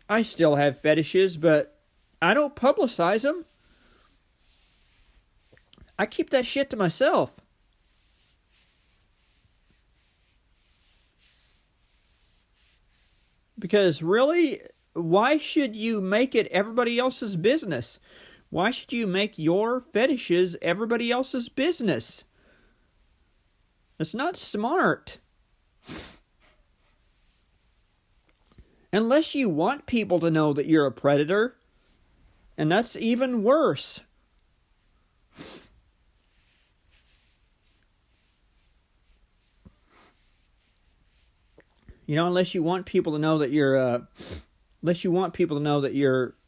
I still have fetishes, but I don't publicize them. I keep that shit to myself. Because really, why should you make it everybody else's business? Why should you make your fetishes everybody else's business? It's not smart. Unless you want people to know that you're a predator. And that's even worse. You know, unless you want people to know that you're,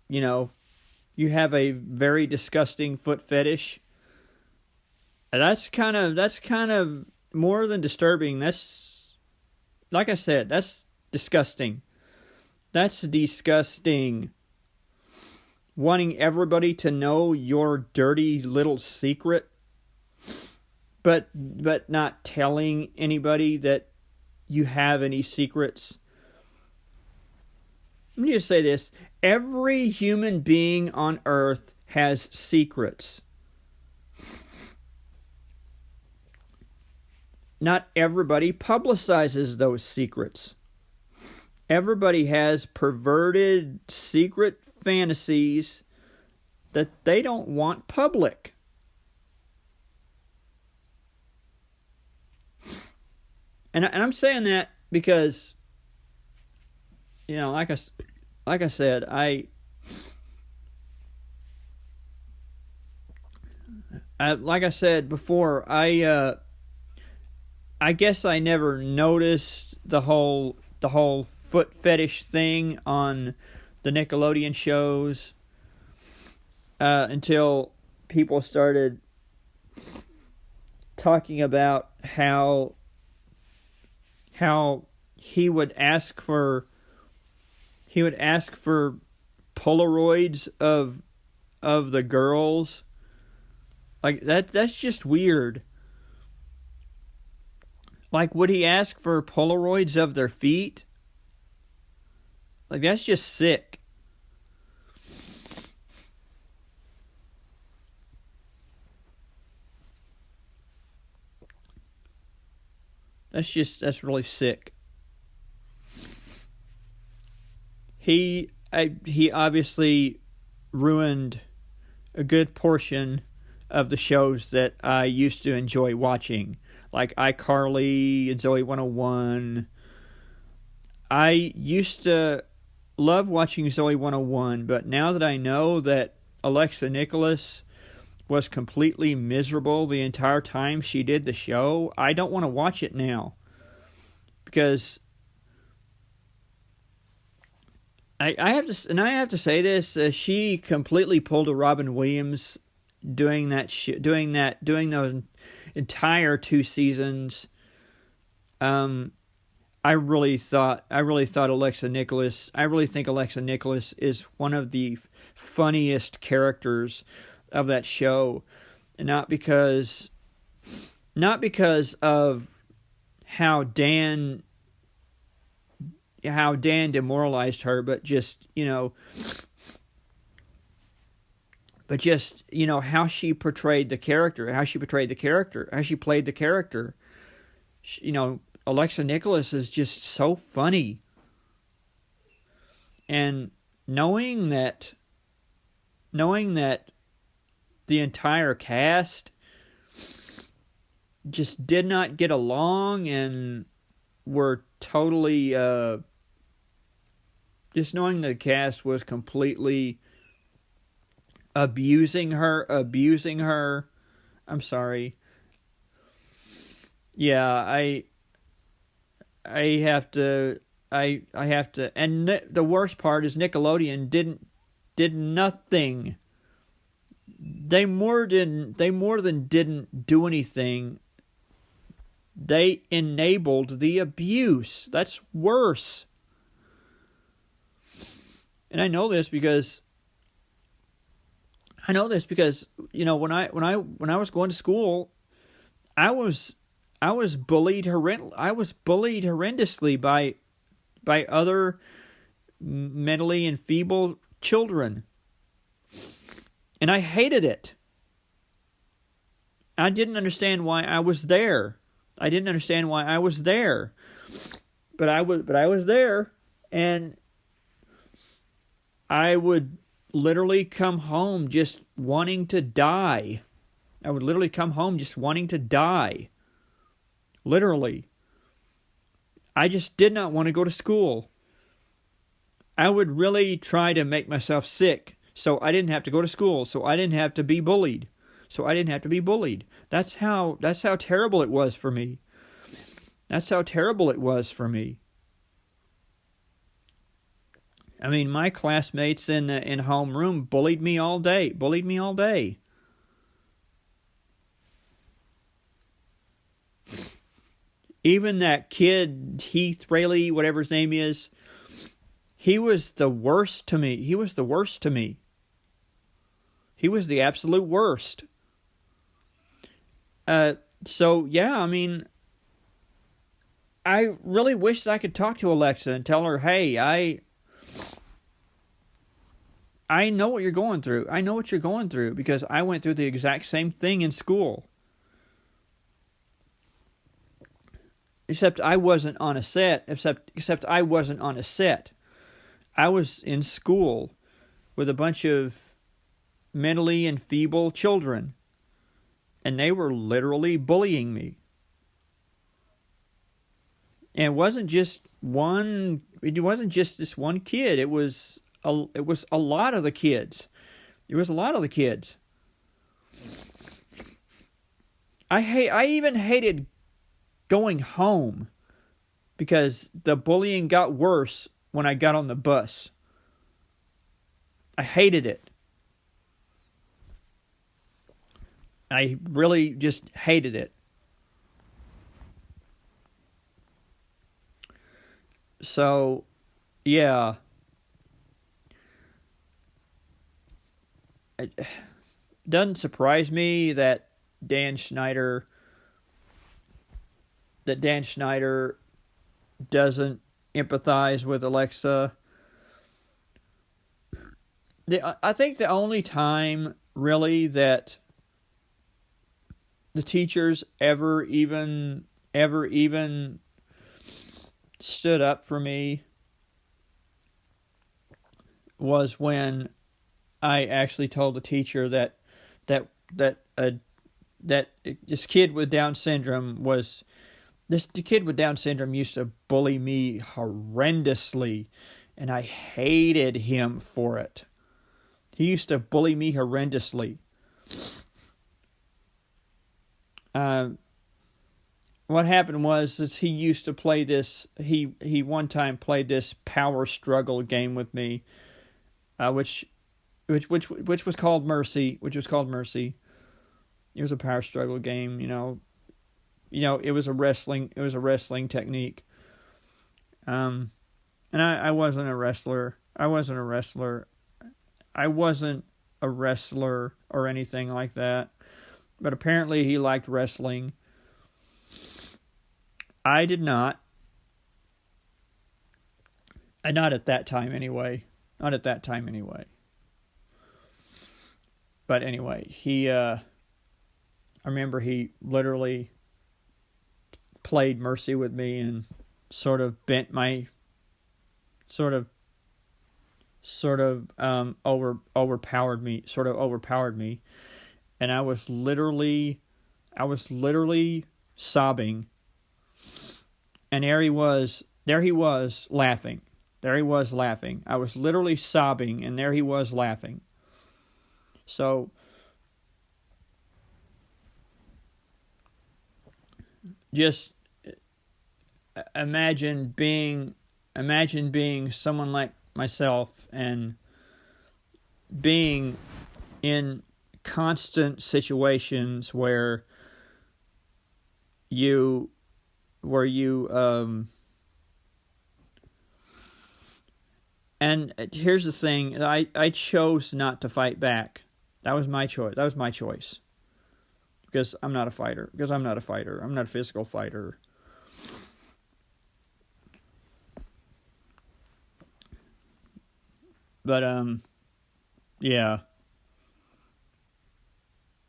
you know, you have a very disgusting foot fetish. That's kind of more than disturbing. That's, like I said, that's disgusting. That's disgusting. Wanting everybody to know your dirty little secret, but not telling anybody that you have any secrets. Let me just say this. Every human being on earth has secrets. Not everybody publicizes those secrets. Everybody has perverted secret fantasies that they don't want public. And I'm saying that because, you know, like I said, like I said before, I guess I never noticed the whole foot fetish thing on the Nickelodeon shows until people started talking about how he would ask for Polaroids of the girls. Like that's just weird. Like, would he ask for Polaroids of their feet? Like, that's just sick. That's really sick. He obviously ruined a good portion of the shows that I used to enjoy watching, like iCarly and Zoe 101. I used to love watching Zoe 101, but now that I know that Alexa Nicholas was completely miserable the entire time she did the show, I don't want to watch it now. Because I have to say this, she completely pulled a Robin Williams doing those entire 2 seasons. I really think Alexa Nicholas is one of the funniest characters of that show, and not because of how Dan demoralized her, but just how she portrayed the character, how she played the character. Alexa Nicholas is just so funny. And knowing that the entire cast just did not get along and were totally just knowing the cast was completely abusing her. I'm sorry. Yeah, I have to, and the worst part is Nickelodeon did nothing. They more than didn't do anything. They enabled the abuse. That's worse. And I know this because when I was going to school, I was bullied horrendously by other mentally enfeebled children. And I hated it. I didn't understand why I was there. I didn't understand why I was there. But I was there, and I would literally come home just wanting to die. I would literally come home just wanting to die. Literally. I just did not want to go to school. I would really try to make myself sick so I didn't have to go to school, so I didn't have to be bullied. That's how terrible it was for me. That's how terrible it was for me. I mean, my classmates in homeroom bullied me all day. Even that kid, Heath Rayleigh, whatever his name is, he was the worst to me. He was the absolute worst. So, yeah, I mean, I really wish that I could talk to Alexa and tell her, hey, I know what you're going through. I know what you're going through because I went through the exact same thing in school. Except I wasn't on a set. Except I wasn't on a set. I was in school with a bunch of mentally enfeebled children. And they were literally bullying me. And it wasn't just this one kid. It was a lot of the kids. I even hated going home because the bullying got worse when I got on the bus. I hated it. I really just hated it. So, yeah. It doesn't surprise me that Dan Schneider doesn't empathize with Alexa. I think the only time really that the teachers ever even stood up for me was when I actually told the teacher that this kid with Down syndrome used to bully me horrendously, and I hated him for it. He used to bully me horrendously. What happened was he used to play this. He one time played this power struggle game with me, which was called Mercy. It was a power struggle game. It was a wrestling technique. And I wasn't a wrestler. I wasn't a wrestler or anything like that. But apparently he liked wrestling. I did not. And not at that time anyway. But anyway, I remember he literally played Mercy with me and sort of overpowered me. And I was literally sobbing. And there he was laughing. I was literally sobbing, and there he was laughing. So, just imagine being someone like myself and being in constant situations where and here's the thing, I chose not to fight back. That was my choice. Because I'm not a fighter. I'm not a physical fighter. But yeah.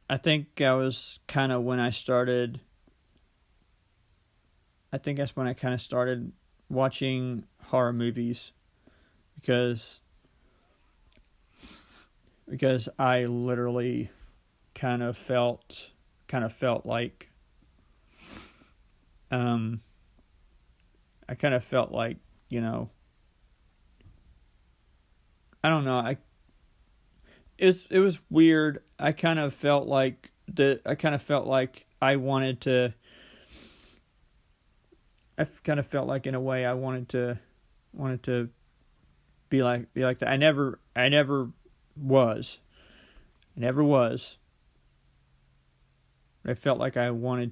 I think I was kind of when I started. I think that's when I kind of started watching horror movies because I literally kind of felt like I kind of felt like, you know, I don't know, it was weird. I kind of felt like I kind of felt like in a way I wanted to be like that. I never was. I never was. I felt like I wanted